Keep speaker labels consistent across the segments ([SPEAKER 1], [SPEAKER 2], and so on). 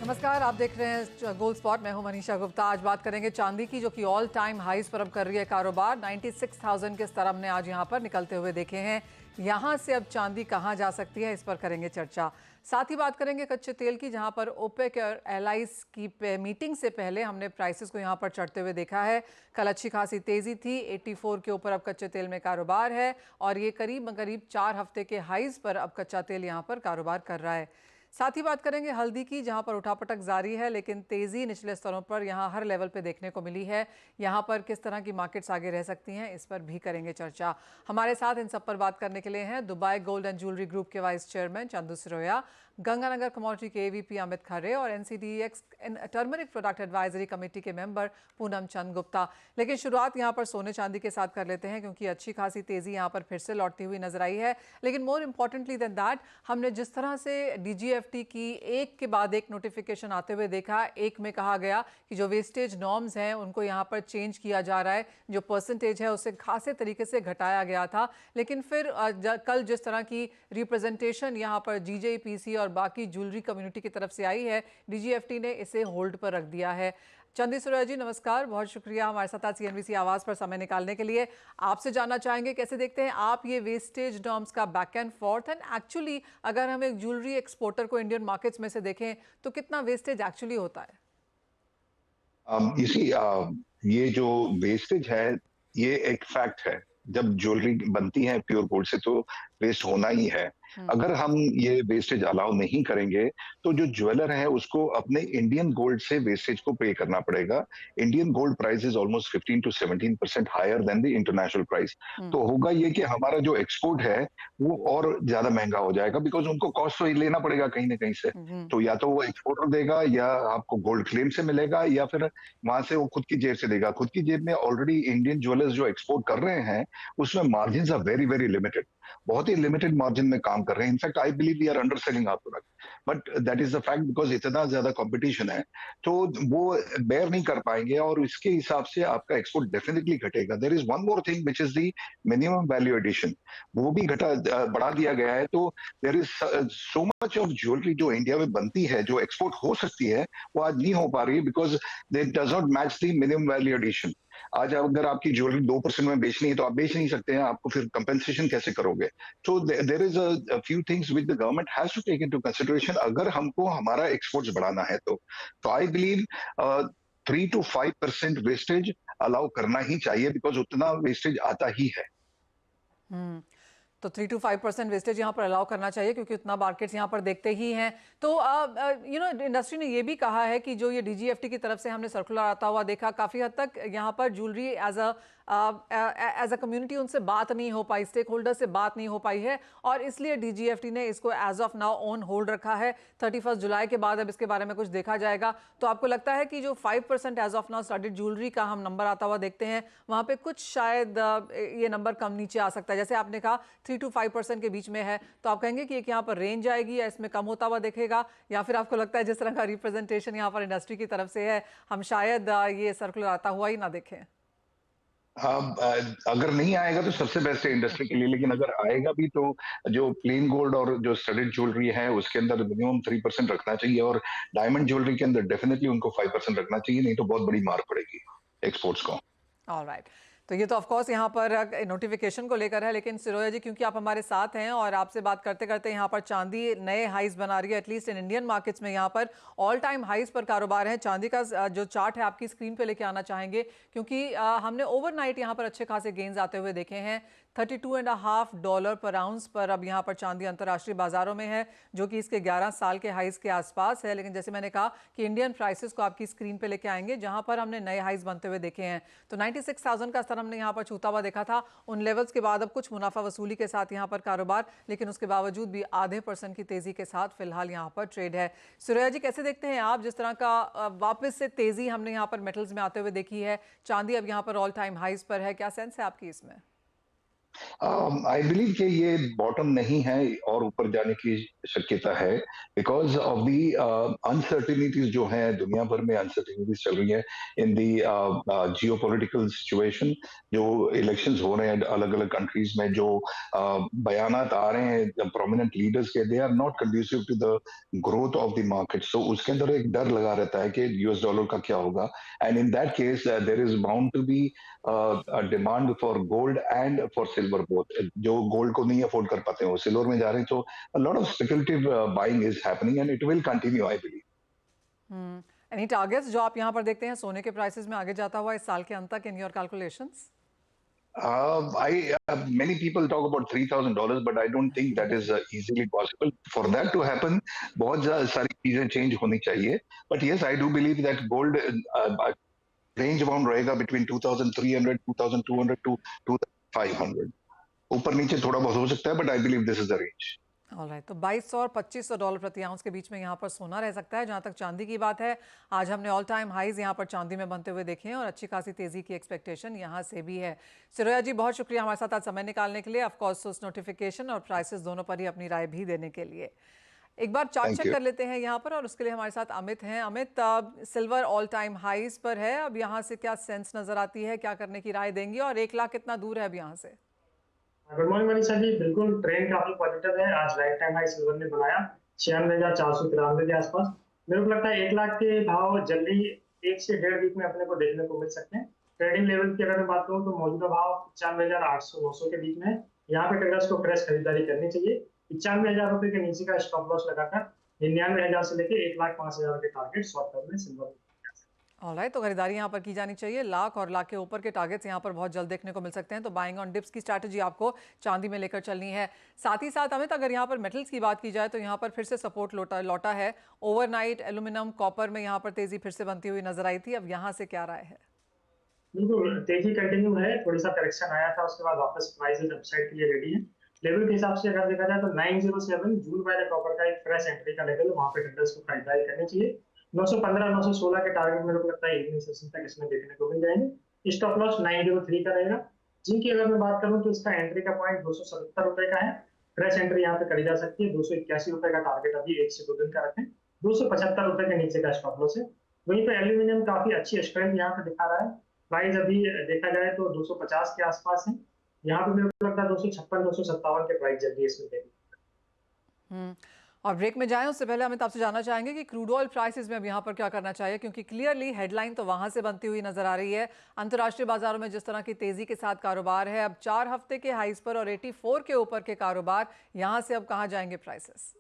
[SPEAKER 1] नमस्कार, आप देख रहे हैं गोल्ड स्पॉट। मैं हूं मनीषा गुप्ता। आज बात करेंगे चांदी की, जो कि ऑल टाइम हाईज पर अब कर रही है कारोबार। 96,000 के स्तर हमने आज यहां पर निकलते हुए देखे हैं। यहां से अब चांदी कहां जा सकती है, इस पर करेंगे चर्चा। साथ ही बात करेंगे कच्चे तेल की, जहां पर ओपेक और एलाइस की मीटिंग से पहले हमने प्राइसेस को यहां पर चढ़ते हुए देखा है। कल अच्छी खासी तेजी थी, 84 के ऊपर अब कच्चे तेल में कारोबार है और ये करीब 4 हफ्ते के हाईज पर अब कच्चा तेल यहां पर कारोबार कर रहा है। साथ ही बात करेंगे हल्दी की, जहां पर उठापटक जारी है, लेकिन तेजी निचले स्तरों पर यहां हर लेवल पे देखने को मिली है। यहां पर किस तरह की मार्केट्स आगे रह सकती हैं, इस पर भी करेंगे चर्चा। हमारे साथ इन सब पर बात करने के लिए हैं Dubai gold and jewellery group के vice chairman Chandu Siroya, Ganganagar commodity के एवीपी अमित खरे और NCDEX turmeric product advisory committee के मेंबर पूनम चंद गुप्ता। लेकिन शुरुआत यहां पर सोने चांदी के साथ कर लेते हैं, क्योंकि अच्छी खासी तेजी यहां पर फिर से लौटती हुई नजर आई है। लेकिन मोर इंपॉर्टेंटली देन दैट, हमने जिस तरह से डीजीएफटी की एक के बाद एक नोटिफिकेशन आते हुए देखा, एक में कहा गया कि जो वेस्टेज नॉर्म्स हैं उनको यहां पर चेंज किया जा रहा है, जो परसेंटेज है उसे खासे तरीके से घटाया गया था। लेकिन फिर कल जिस तरह की रिप्रेजेंटेशन यहां पर जीजेपीसी और बाकी ज्वेलरी कम्युनिटी की तरफ से आई है, डीजीएफटी ने इसे होल्ड पर रख दिया है। चंदी सुरैया जी, नमस्कार, बहुत शुक्रिया हमारे साथ आज सीएनबीसी आवाज़ पर समय निकालने के लिए। आपसे जानना चाहेंगे कैसे देखते हैं आप ये वेस्टेज नॉर्म्स का back and fourth, and actually अगर हम एक ज्वेलरी एक्सपोर्टर को इंडियन मार्केट्स में से देखें तो कितना वेस्टेज एक्चुअली होता है?
[SPEAKER 2] इसी ये जो वेस्टेज है, ये एक फैक्ट है। जब ज्वेलरी बनती है प्योर गोल्ड से तो वेस्ट होना ही है।
[SPEAKER 1] हम्म।
[SPEAKER 2] अगर हम ये वेस्टेज अलाउ नहीं करेंगे तो जो ज्वेलर है उसको अपने इंडियन गोल्ड से वेस्टेज को पे करना पड़ेगा। Indian gold price is almost 15 to 17% higher than the international price.
[SPEAKER 1] Hmm.
[SPEAKER 2] तो होगा ये कि हमारा जो एक्सपोर्ट है वो और ज्यादा महंगा हो जाएगा, बिकॉज उनको कॉस्ट तो लेना पड़ेगा कहीं ना कहीं से।
[SPEAKER 1] हम्म।
[SPEAKER 2] तो या तो वो एक्सपोर्टर देगा, या आपको गोल्ड क्लेम से मिलेगा, या फिर वहां से वो खुद की जेब से देगा। खुद की जेब में ऑलरेडी इंडियन ज्वेलर्स जो एक्सपोर्ट कर रहे हैं उसमें margin are very very limited. बहुत ही लिमिटेड मार्जिन में काम कर रहे हैं। In fact I believe we are under selling our product, but that is the fact, because इतना ज्यादा कंपटीशन है। तो वो बेयर नहीं कर पाएंगे और इसके हिसाब से आपका एक्सपोर्ट डेफिनेटली घटेगा। There is one more thing which is the minimum value addition, वो भी बढ़ा दिया गया है। तो there is so much of jewellery जो इंडिया में बनती है जो एक्सपोर्ट हो सकती है, वो आज नहीं हो पा रही है, because they does not match the minimum value addition. आज अगर आपकी ज्वेलरी 2% में बेचनी है तो आप बेच नहीं सकते हैं, आपको फिर कंपेंसेशन कैसे करोगे? तो there is a few things which the government has to take into consideration अगर हमको हमारा एक्सपोर्ट्स बढ़ाना है तो I believe 3 to 5% wastage allow करना ही चाहिए, बिकॉज उतना वेस्टेज आता ही है।
[SPEAKER 1] हम्म। तो 3 to 5% वेस्टेज यहाँ पर अलाउ करना चाहिए, क्योंकि उतना मार्केट्स यहाँ पर देखते ही हैं। तो इंडस्ट्री ने ये भी कहा है कि जो ये डीजीएफटी की तरफ से हमने सर्कुलर आता हुआ देखा, काफ़ी हद तक यहाँ पर ज्वेलरी एज अ कम्युनिटी उनसे बात नहीं हो पाई, स्टेक होल्डर से बात नहीं हो पाई है, और इसलिए डीजीएफटी ने इसको as of now on hold रखा है। 31 जुलाई के बाद अब इसके बारे में कुछ देखा जाएगा। तो आपको लगता है कि जो 5% as of now started jewellery का हम नंबर आता हुआ देखते हैं, वहाँ पे कुछ शायद ये नंबर कम नीचे आ सकता है? जैसे आपने कहा 3 to 5% के बीच में है, तो आप कहेंगे कि एक यहाँ पर रेंज आएगी या इसमें कम होता हुआ दिखेगा, या फिर आपको लगता है जिस तरह का रिप्रेजेंटेशन यहाँ पर इंडस्ट्री की तरफ से है, हम शायद ये सर्कुलर आता हुआ ही ना देखें?
[SPEAKER 2] हाँ, अगर नहीं आएगा तो सबसे बेस्ट है इंडस्ट्री के लिए, लेकिन अगर आएगा भी तो जो प्लेन गोल्ड और जो स्टडेड ज्वेलरी है उसके अंदर मिनिमम 3% रखना चाहिए, और डायमंड ज्वेलरी के अंदर डेफिनेटली उनको 5% रखना चाहिए, नहीं तो बहुत बड़ी मार पड़ेगी एक्सपोर्ट्स को।
[SPEAKER 1] ऑलराइट। तो ये तो ऑफ कोर्स यहाँ पर नोटिफिकेशन को लेकर है, लेकिन सिरोया जी, क्योंकि आप हमारे साथ हैं और आपसे बात करते करते यहाँ पर चांदी नए हाईज बना रही है, एटलीस्ट इन इंडियन मार्केट्स में यहाँ पर ऑल टाइम हाईज पर कारोबार है। चांदी का जो चार्ट है आपकी स्क्रीन पे लेके आना चाहेंगे, क्योंकि हमने ओवरनाइट यहाँ पर अच्छे खासे गेंस आते हुए देखे हैं। $32.5 पर आउंस पर अब यहाँ पर चांदी अंतर्राष्ट्रीय बाजारों में है, जो कि इसके 11 साल के हाइज के आसपास है। लेकिन जैसे मैंने कहा कि इंडियन प्राइसेस को आपकी स्क्रीन पे लेके आएंगे, जहां पर हमने नए हाइज बनते हुए देखे हैं। तो 96,000 का स्तर हमने यहाँ पर छूता हुआ देखा था। उन लेवल्स के बाद अब कुछ मुनाफा वसूली के साथ यहाँ पर कारोबार, लेकिन उसके बावजूद भी आधे % की तेजी के साथ फिलहाल यहाँ पर ट्रेड है। सुरैया जी, कैसे देखते हैं आप जिस तरह का वापस से तेजी हमने यहाँ पर मेटल्स में आते हुए देखी है? चांदी अब यहाँ पर ऑल टाइम हाइज पर है, क्या सेंस है आपकी इसमें?
[SPEAKER 2] आई बिलीव कि ये बॉटम नहीं है और ऊपर जाने की शक्यता है, बिकॉज ऑफ दी अनसर्टिनिटीज जो है, दुनिया भर में अनसर्टिनिटीज चल रही है इन दी जियो पोलिटिकल सिचुएशन। जो इलेक्शंस हो रहे हैं अलग अलग कंट्रीज में, जो बयानात आ रहे हैं प्रोमिनेंट लीडर्स के, they are not conducive to the growth of the market. So उसके अंदर एक डर लगा रहता है कि यूएस डॉलर का क्या होगा, and in that case there is bound to be demand for gold and for silver both. जो गोल्ड को नहीं अफोर्ड कर पाते हैं वो सिल्वर में जा रहे हैं, तो a lot of speculative buying is happening and it will continue, I believe.
[SPEAKER 1] Any targets जो आप यहाँ पर देखते हैं सोने के प्राइसेस में आगे जाता हुआ इस साल के अंत तक in your calculations?
[SPEAKER 2] Many people talk about $3,000, but I don't think that is easily possible. For that to happen, बहुत सारी चीजें चेंज होनी चाहिए. But yes, I do believe that gold range bound रहेगा बिटवीन 2300, 2200 टू 2500। ऊपर नीचे थोड़ा बहुत हो सकता है, but I believe this is the range.
[SPEAKER 1] Alright, तो 2200 और 2500 डॉलर प्रति आउंस के बीच में यहाँ पर सोना रह सकता है। जहाँ तक चांदी की बात है, आज हमने ऑल टाइम हाईज यहाँ पर चांदी में बनते हुए देखे हैं और अच्छी खासी तेजी की एक्सपेक्टेशन यहाँ से भी है। सिरोया जी, बहुत शुक्रिया हमारे साथ आज समय निकालने के लिए, ऑफकोर्स उस नोटिफिकेशन और प्राइसेस दोनों पर ही अपनी राय भी देने के लिए। एक बार चार्ट चेक कर लेते हैं यहाँ पर, और उसके लिए हमारे साथ अमित हैं। Amit, silver all time highs पर है, अब यहाँ से क्या सेंस नजर आती है, क्या करने की राय देंगे, और 1 लाख कितना दूर है अब यहाँ से?
[SPEAKER 3] गुड मॉर्निंग मनीषा जी, बिल्कुल ट्रेंड काफी पॉजिटिव है। आज लाइफ टाइम हाई सिल्वर ने बनाया 96,493 के आसपास। मेरे को लगता है 1 लाख के भाव जल्दी 1 से 1.5 वीक में अपने को देखने को मिल सकते हैं। ट्रेडिंग लेवल की अगर मैं बात करूँ तो मौजूदा भाव 95,800-900 के बीच में है। यहाँ पे ट्रेडर्स को फ्रेश खरीदारी करनी चाहिए। 95,000 रुपए के नीचे का स्टॉप लॉस लगाकर 99,000 से लेकर 1,05,000 के टारगेट शॉर्ट टर्म में सिल्वर।
[SPEAKER 1] ऑलराइट, तो खरीदारी यहाँ पर की जानी चाहिए। लाख और लाख के ऊपर के टारगेट्स यहाँ पर बहुत जल्द देखने को मिल सकते हैं, तो बाइंग ऑन डिप्स की स्ट्रैटेजी आपको चांदी में लेकर चलनी है। साथ ही साथ अमित, अगर यहाँ पर मेटल्स की बात की जाए तो यहाँ पर फिर से सपोर्ट लौटा है। ओवरनाइट एल्यूमिनियम, कॉपर में यहाँ पर तेजी फिर से बनती हुई नजर आई थी, अब यहाँ से क्या राय है?
[SPEAKER 3] बिल्कुल तेजी कंटिन्यू है, थोड़ी सा करेक्शन आया था, उसके बाद वापस प्राइसेस अपसाइड के लिए रेडी है। लेवल के हिसाब से अगर देखा जाए तो 907 जून वाले कॉपर का एक फ्रेश एंट्री का लेवल, वहां पे ट्रेडर्स को खरीदारी करनी चाहिए। 915 916 के टारगेट मेरे को लगता है इवनिंग सेशन तक इसमें देखने को मिल जाएंगे। स्टॉप लॉस 903 का रहेगा। जिनकी अगर मैं बात करूं तो इसका एंट्री का पॉइंट 277 रुपए का है। फ्रेश एंट्री यहाँ पे करी जा सकती है। 281 रुपए का टारगेट अभी 1 से 2 दिन का रखें। 275 रुपए के नीचे का स्टॉप लॉस है। वहीं पे एल्यूमिनियम काफी अच्छी स्ट्रेंथ यहाँ पे दिखा रहा है। प्राइस अभी देखा जाए तो 250 के आसपास है। यहाँ पे मेरे को लगता है 256 257 के प्राइस जल्दी इसमें देगी।
[SPEAKER 1] और ब्रेक में जाएं उससे पहले अमित आपसे जानना चाहेंगे कि क्रूड ऑयल प्राइसेस में अब यहाँ पर क्या करना चाहिए, क्योंकि क्लियरली हेडलाइन तो वहां से बनती हुई नजर आ रही है। अंतर्राष्ट्रीय बाजारों में जिस तरह की तेजी के साथ कारोबार है, अब 4 हफ्ते के हाईज पर और 84 के ऊपर के कारोबार, यहाँ से अब कहाँ जाएंगे प्राइसेस?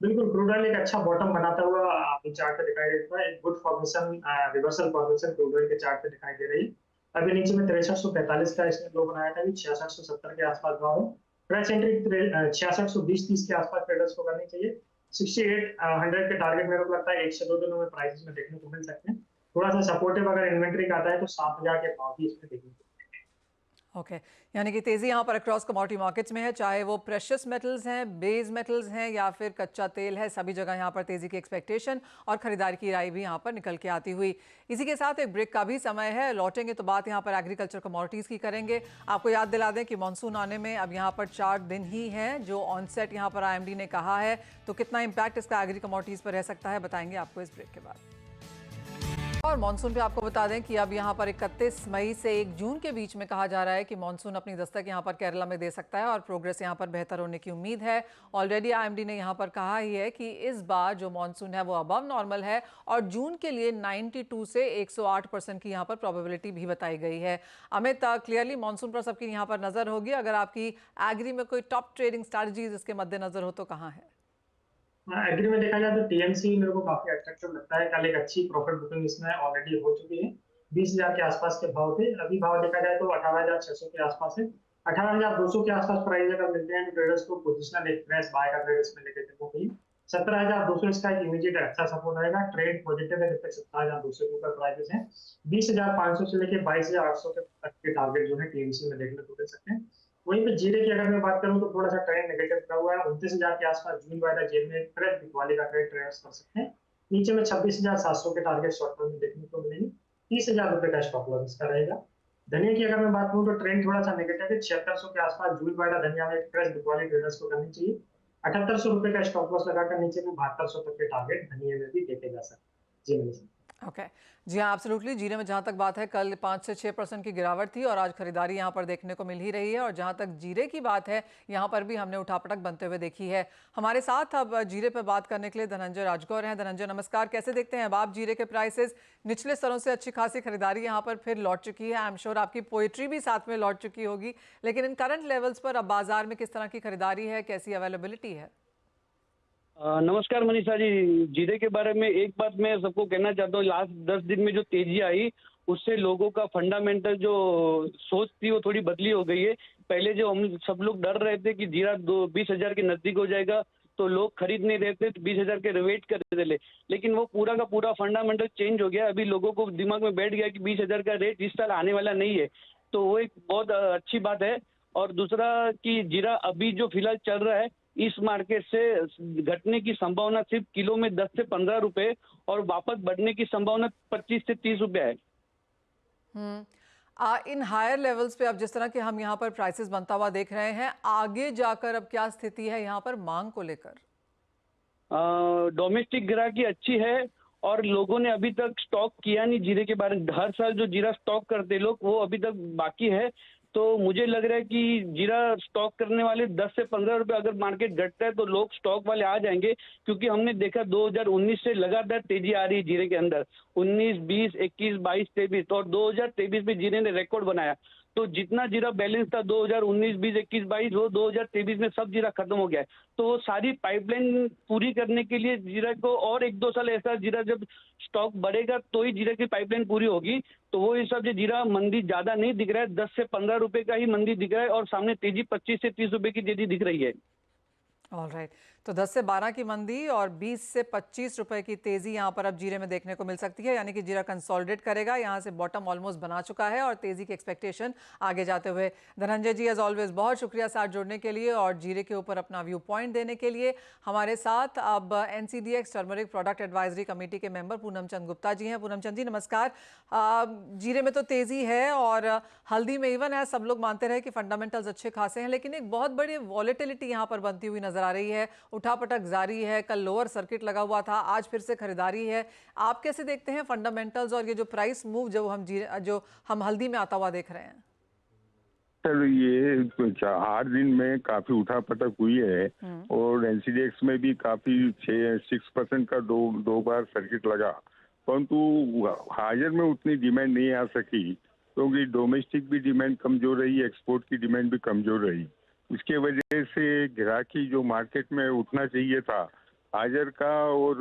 [SPEAKER 3] बिल्कुल, क्रूड ऑयल एक अच्छा बॉटम बनाता हुआ अभी चार्ट पे दिखाई देता है। एक good formation, reversal formation crude oil के चार्ट पे दिखाई दे रही है। अभी नीचे में 6345 का इसने लो बनाया था, 6670 के आसपास भाव है। फ्रेश एंट्री 6620-30 के आसपास ट्रेडर्स को करनी चाहिए। 6800 के टारगेट मेरे को लगता है 1 से 2 दिनों में प्राइसेस में देखने को मिल सकते हैं। थोड़ा सा सपोर्टिव अगर इन्वेंट्री का आता है तो 7000 के भाव भी इसमें देखने को।
[SPEAKER 1] ओके, यानी कि तेजी यहाँ पर अक्रॉस कमोडिटी मार्केट्स में है, चाहे वो प्रेशियस मेटल्स हैं, बेस मेटल्स हैं या फिर कच्चा तेल है, सभी जगह यहाँ पर तेजी की एक्सपेक्टेशन और खरीदारी की राय भी यहाँ पर निकल के आती हुई। इसी के साथ एक ब्रेक का भी समय है। लौटेंगे तो बात यहाँ पर एग्रीकल्चर कमोडिटीज़ की करेंगे। आपको याद दिला दें कि मानसून आने में अब यहाँ पर 4 दिन ही हैं जो ऑनसेट यहाँ पर IMD ने कहा है, तो कितना इम्पैक्ट इसका एग्री कमोडिटीज़ पर रह सकता है बताएंगे आपको इस ब्रेक के बाद। और मानसून पे आपको बता दें कि अब यहाँ पर 31 मई से 1 जून के बीच में कहा जा रहा है कि मानसून अपनी दस्तक यहाँ पर केरला में दे सकता है और प्रोग्रेस यहाँ पर बेहतर होने की उम्मीद है। ऑलरेडी IMD ने यहाँ पर कहा ही है कि इस बार जो मानसून है वो अबव नॉर्मल है और जून के लिए 92 से 108% की यहाँ पर प्रोबेबिलिटी भी बताई गई है। अमित, क्लियरली मानसून पर सबकी यहाँ पर नजर होगी। अगर आपकी एग्री में कोई टॉप ट्रेडिंग स्ट्रैटेजीज इसके मद्देनजर हो तो कहाँ है?
[SPEAKER 3] एग्री में देखा जाए तो टीएमसी मेरे को काफी अट्रैक्टिव लगता है। कल एक अच्छी प्रॉफिट बुकिंग इसमें ऑलरेडी हो चुकी है। 20,000 के आसपास के भाव थे। अभी भाव देखा जाए तो 18,600 के आसपास है। 18,200 के आसपास प्राइस अगर मिलते हैं तो ट्रेडर्स को पोजिशनल एक फ्रेश बाय का ट्रेड इसमें लेके चलना चाहिए। 17,200 इसका एक इमीडिएट अच्छा सपोर्ट रहेगा। ट्रेड पॉजिटिव है जब तक 17,200 के ऊपर प्राइसेस हैं। 20,500 से लेके 22,800 तक के टारगेट जो है टीएमसी में देखने को मिल सकते हैं। वहीं पे जीरे की अगर मैं बात करूं तो थोड़ा सा ट्रेंड नेगेटिव का हुआ है। 29,000 के आसपास जून वाला जेल में फ्रेश बिकवाली का ट्रेड ट्रेडर्स कर सकते हैं। नीचे में 26,700 के टारगेट शॉर्ट टर्म में देखने को मिलेंगे। 30,000 रुपए का स्टॉप लॉस इसका रहेगा। धनिया की अगर मैं बात करूँ तो ट्रेंड थोड़ा सा नेगेटिव है, 7600 के आसपास जूल वाला धनिया में फ्रेश दिवाली ट्रेडर्स को करनी चाहिए। 7800 रुपए का स्टॉप लॉस लगाकर नीचे में 7200 तक के टारगेट धनिया में भी देखे जा सकते हैं। जी मनीष।
[SPEAKER 1] ओके जी हाँ, एब्सोल्युटली। जीरे में जहाँ तक बात है, कल 5 से 6% की गिरावट थी और आज खरीदारी यहाँ पर देखने को मिल ही रही है। और जहाँ तक जीरे की बात है, यहाँ पर भी हमने उठापटक बनते हुए देखी है। हमारे साथ अब जीरे पर बात करने के लिए धनंजय राजगौर हैं। धनंजय नमस्कार, कैसे देखते हैं अब आप जीरे के प्राइसेस? निचले स्तरों से अच्छी खासी खरीदारी यहाँ पर फिर लौट चुकी है। आई एम श्योर आपकी पोएट्री भी साथ में लौट चुकी होगी, लेकिन इन करंट लेवल्स पर अब बाजार में किस तरह की खरीदारी है, कैसी अवेलेबिलिटी है?
[SPEAKER 4] नमस्कार मनीषा जी। जीरे के बारे में एक बात मैं सबको कहना चाहता हूँ, लास्ट 10 दिन में जो तेजी आई उससे लोगों का फंडामेंटल जो सोच थी वो थोड़ी बदली हो गई है। पहले जो हम सब लोग डर रहे थे कि जीरा 20,000 के नजदीक हो जाएगा तो लोग खरीद नहीं रहे थे, 20,000 के वेट कर रहे थे, लेकिन वो पूरा का पूरा फंडामेंटल चेंज हो गया। अभी लोगों को दिमाग में बैठ गया कि 20,000 का रेट इस साल आने वाला नहीं है, तो वो एक बहुत अच्छी बात है। और दूसरा कि जीरा अभी जो फिलहाल चल रहा है इस मार्केट से घटने की संभावना सिर्फ किलो में 10 से 15 रुपए और वापस बढ़ने की संभावना 25 से 30 रुपए है।
[SPEAKER 1] इन हायर लेवल्स पे अब जिस तरह के हम यहाँ पर प्राइसेस बनता हुआ देख रहे हैं, आगे जाकर अब क्या स्थिति है यहाँ पर मांग को लेकर?
[SPEAKER 4] डोमेस्टिक ग्राहकी अच्छी है और लोगों ने अभी तक स्टॉक किया नहीं जीरे के बारे में। हर साल जो जीरा स्टॉक करते लोग वो अभी तक बाकी है, तो मुझे लग रहा है कि जीरा स्टॉक करने वाले 10 से 15 रुपए अगर मार्केट घटता है तो लोग स्टॉक वाले आ जाएंगे, क्योंकि हमने देखा 2019 से लगातार तेजी आ रही है जीरे के अंदर। 19, 20, 21, 22, 23 और 2023 में जीरे ने रिकॉर्ड बनाया। तो जितना जीरा बैलेंस था 2019, 20, 21, 22 वो 2023 में सब जीरा खत्म हो गया है। तो वो सारी पाइपलाइन पूरी करने के लिए जीरा को और 1-2 साल ऐसा जीरा जब स्टॉक बढ़ेगा तो ही जीरा की पाइपलाइन पूरी होगी। तो वो हिसाब से जीरा मंदी ज्यादा नहीं दिख रहा है, 10 से 15 रुपए का ही मंदी दिख रहा है और सामने तेजी 25 से 30 रुपए की तेजी दिख रही है।
[SPEAKER 1] ऑलराइट, तो 10 से 12 की मंदी और 20 से 25 रुपए की तेजी यहाँ पर अब जीरे में देखने को मिल सकती है, यानी कि जीरा कंसोलिडेट करेगा। यहाँ से बॉटम ऑलमोस्ट बना चुका है और तेजी की एक्सपेक्टेशन आगे जाते हुए। धनंजय जी, एज ऑलवेज बहुत शुक्रिया साथ जुड़ने के लिए और जीरे के ऊपर अपना व्यू पॉइंट देने के लिए। हमारे साथ अब NCDX turmeric product advisory committee के मेंबर पूनम चंद गुप्ता जी हैं। पूनम चंद जी नमस्कार। जीरे में तो तेजी है और हल्दी में इवन है, सब लोग मानते रहे कि फंडामेंटल्स अच्छे खासे हैं, लेकिन एक बहुत बड़ी वॉलेटिलिटी यहाँ पर बनती हुई नजर आ रही है। उठापटक जारी है, कल लोअर सर्किट लगा हुआ था, आज फिर से खरीदारी है। आप कैसे देखते हैं फंडामेंटल्स और ये जो प्राइस मूव जो हम हल्दी में आता हुआ देख रहे हैं?
[SPEAKER 5] चलो, ये 4 दिन में काफी उठापटक हुई है और NCDX में भी काफी 6% का दो बार सर्किट लगा, परंतु हायर में उतनी डिमांड नहीं आ सकी क्योंकि डोमेस्टिक भी डिमांड कमजोर रही, एक्सपोर्ट की डिमांड भी कमजोर रही। इसके वजह से ग्राहकी जो मार्केट में उठना चाहिए था हायर का और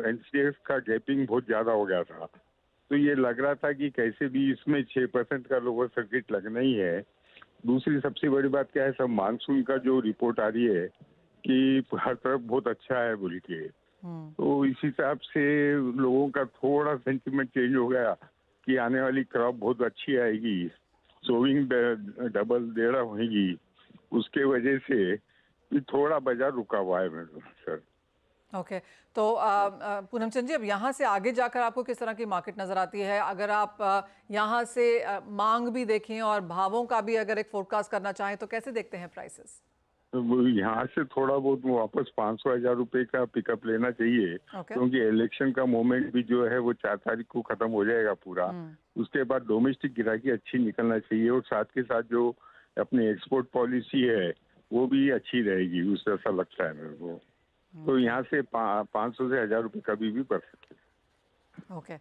[SPEAKER 5] NCDX का गैपिंग बहुत ज्यादा हो गया था। तो ये लग रहा था कि कैसे भी इसमें 6% का लोअर सर्किट लगना ही है। दूसरी सबसे बड़ी बात क्या है, सब मानसून का जो रिपोर्ट आ रही है कि हर तरफ बहुत अच्छा है बोल के, तो इस हिसाब से लोगों का थोड़ा सेंटिमेंट चेंज हो गया कि आने वाली क्रॉप बहुत अच्छी आएगी, सोविंग डबल देड़ा होगी। उसके वजह से थोड़ा बाजार रुका हुआ है मैडम सर।
[SPEAKER 1] ओके, तो पूनम चंद जी, अब यहाँ से आगे जाकर आपको किस तरह की मार्केट नजर आती है? अगर आप यहाँ से मांग भी देखें और भावों का भी अगर एक फोरकास्ट करना चाहें तो कैसे देखते हैं प्राइसेस?
[SPEAKER 5] तो यहाँ से थोड़ा बहुत वापस 500-1000 रुपए का पिकअप लेना चाहिए, क्योंकि इलेक्शन का मोमेंट भी जो है वो 4 तारीख को खत्म हो जाएगा पूरा। उसके बाद डोमेस्टिक गिराकी अच्छी निकलना चाहिए और साथ के साथ जो अपनी एक्सपोर्ट पॉलिसी है वो भी अच्छी रहेगी, उससे ऐसा लगता है मेरे को। तो यहाँ से 500 से 1000 रुपए कभी भी बढ़ सकते हैं।
[SPEAKER 1] ओके,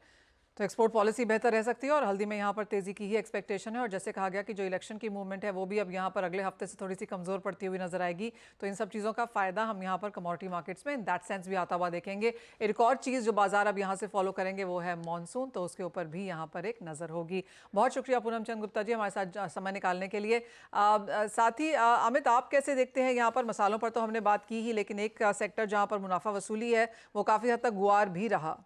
[SPEAKER 1] तो एक्सपोर्ट पॉलिसी बेहतर रह सकती है और हल्दी में यहाँ पर तेजी की ही एक्सपेक्टेशन है। और जैसे कहा गया कि जो इलेक्शन की मूवमेंट है वो भी अब यहाँ पर अगले हफ्ते से थोड़ी सी कमजोर पड़ती हुई नजर आएगी, तो इन सब चीज़ों का फायदा हम यहाँ पर कमोडिटी मार्केट्स में इन दैट सेंस भी आता हुआ देखेंगे। एक और चीज़ जो बाजार अब यहाँ से फॉलो करेंगे वो है मॉनसून, तो उसके ऊपर भी यहाँ पर एक नज़र होगी। बहुत शुक्रिया पूनम चंद गुप्ता जी हमारे साथ समय निकालने के लिए। साथ ही अमित, आप कैसे देखते हैं यहाँ पर? मसालों पर तो हमने बात की ही, लेकिन एक सेक्टर जहाँ पर मुनाफा वसूली है वो काफ़ी हद तक गुआर भी रहा।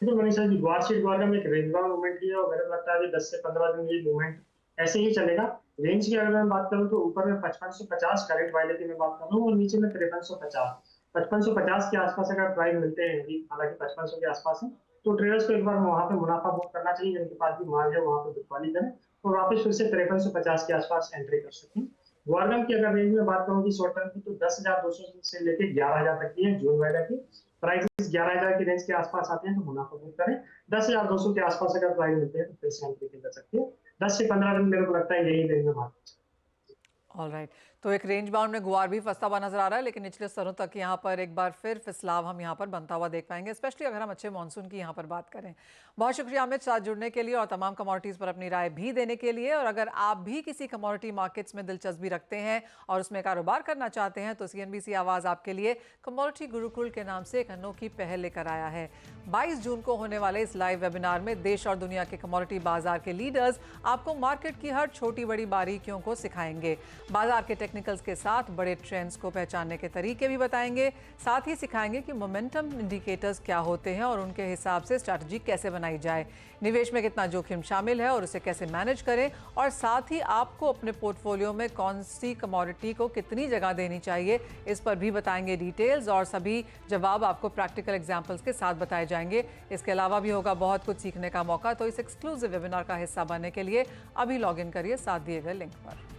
[SPEAKER 3] तो मनीषा जी, ग्वार में एक रेंज बाउंड मूवमेंट किया और मेरे को लगता है 10 से 15 दिन ये मूवमेंट ऐसे ही चलेगा। रेंज की अगर मैं बात करूं तो ऊपर में 5550 करेंट वाले की मैं बात कर रहा हूँ और नीचे में 5350 5550 के आसपास अगर प्राइस मिलते हैं, हालांकि 5500 के आसपास है, तो ट्रेडर्स को एक बार वहां पे मुनाफा बुक करना चाहिए, जिनके पास भी माल है वहां पे बिकवाली करें और वापस फिर से 5350 के आसपास एंट्री कर सकें। गवर्नमेंट की अगर रेंज में बात करूँ की शॉर्ट टर्म की, तो 10,200 से लेकर 11,000 तक की है जून वाले की। प्राइसेस 11,000 की रेंज के आसपास आते हैं तो मुनाफा बुक करें। 10,200 के आसपास अगर प्राइस मिलते हैं तो फिर से एंट्री की जा सकती है। 10 से 15 दिन मेरे को लगता है यही रेंज में मार्केट।
[SPEAKER 1] ऑलराइट, तो एक रेंज बाउंड में गुआर भी फंसता हुआ नजर आ रहा है, लेकिन निचले स्तरों तक यहाँ पर एक बार फिर फिसलाव हम यहाँ पर बनता हुआ देख पाएंगे, स्पेशली अगर हम अच्छे मानसून की यहाँ पर बात करें। बहुत शुक्रिया अमित साथ जुड़ने के लिए और तमाम कमोडिटीज़ पर अपनी राय भी देने के लिए। और अगर आप भी किसी कमोडिटी मार्केट्स में दिलचस्पी रखते हैं और उसमें कारोबार करना चाहते हैं तो CNBC आवाज़ आपके लिए कमोडिटी गुरुकुल के नाम से एक अनोखी पहल लेकर आया है। 22 जून को होने वाले इस लाइव वेबिनार में देश और दुनिया के कमोडिटी बाजार के लीडर्स आपको मार्केट की हर छोटी बड़ी बारीकियों को सिखाएंगे। बाजार के टेक्निकल्स के साथ बड़े ट्रेंड्स को पहचानने के तरीके भी बताएंगे। साथ ही सिखाएंगे कि मोमेंटम इंडिकेटर्स क्या होते हैं और उनके हिसाब से स्ट्रैटेजी कैसे बनाई जाए, निवेश में कितना जोखिम शामिल है और उसे कैसे मैनेज करें, और साथ ही आपको अपने पोर्टफोलियो में कौन सी कमोडिटी को कितनी जगह देनी चाहिए, इस पर भी बताएंगे डिटेल्स और सभी जवाब आपको प्रैक्टिकल एग्जाम्पल्स के साथ बताए जाएंगे। इसके अलावा भी होगा बहुत कुछ सीखने का मौका। तो इस एक्सक्लूसिव वेबिनार का हिस्सा बनने के लिए अभी लॉग इन करिए साथ दिए गए लिंक पर।